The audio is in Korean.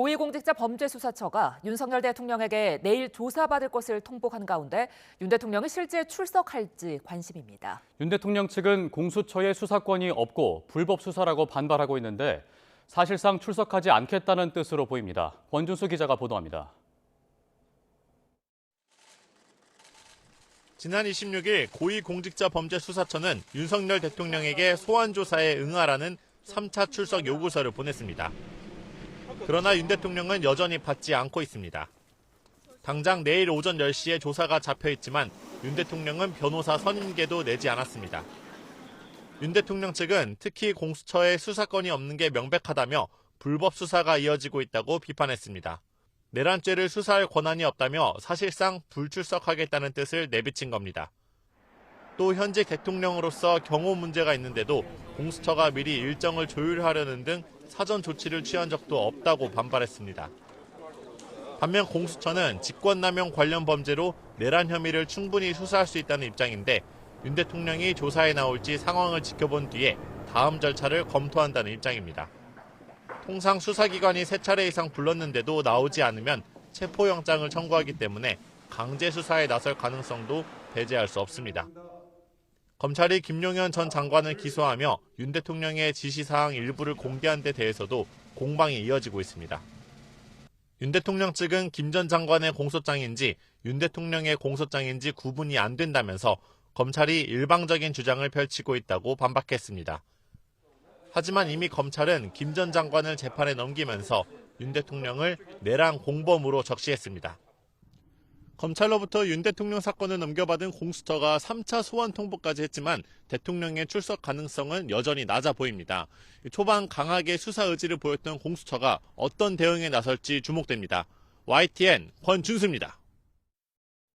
고위공직자 범죄수사처가 윤석열 대통령에게 내일 조사받을 것을 통보한 가운데 윤 대통령이 실제 출석할지 관심입니다. 윤 대통령 측은 공수처에 수사권이 없고 불법 수사라고 반발하고 있는데 사실상 출석하지 않겠다는 뜻으로 보입니다. 권준수 기자가 보도합니다. 지난 26일 고위공직자범죄수사처는 윤석열 대통령에게 소환조사에 응하라는 3차 출석 요구서를 보냈습니다. 그러나 윤 대통령은 여전히 받지 않고 있습니다. 당장 내일 오전 10시에 조사가 잡혀 있지만 윤 대통령은 변호사 선임계도 내지 않았습니다. 윤 대통령 측은 특히 공수처에 수사권이 없는 게 명백하다며 불법 수사가 이어지고 있다고 비판했습니다. 내란죄를 수사할 권한이 없다며 사실상 불출석하겠다는 뜻을 내비친 겁니다. 또 현직 대통령으로서 경호 문제가 있는데도 공수처가 미리 일정을 조율하려는 등 사전 조치를 취한 적도 없다고 반발했습니다. 반면 공수처는 직권남용 관련 범죄로 내란 혐의를 충분히 수사할 수 있다는 입장인데 윤 대통령이 조사에 나올지 상황을 지켜본 뒤에 다음 절차를 검토한다는 입장입니다. 통상 수사기관이 3차례 이상 불렀는데도 나오지 않으면 체포영장을 청구하기 때문에 강제 수사에 나설 가능성도 배제할 수 없습니다. 검찰이 김용현 전 장관을 기소하며 윤 대통령의 지시사항 일부를 공개한 데 대해서도 공방이 이어지고 있습니다. 윤 대통령 측은 김 전 장관의 공소장인지 윤 대통령의 공소장인지 구분이 안 된다면서 검찰이 일방적인 주장을 펼치고 있다고 반박했습니다. 하지만 이미 검찰은 김 전 장관을 재판에 넘기면서 윤 대통령을 내란 공범으로 적시했습니다. 검찰로부터 윤 대통령 사건을 넘겨받은 공수처가 3차 소환 통보까지 했지만 대통령의 출석 가능성은 여전히 낮아 보입니다. 초반 강하게 수사 의지를 보였던 공수처가 어떤 대응에 나설지 주목됩니다. YTN 권준수입니다.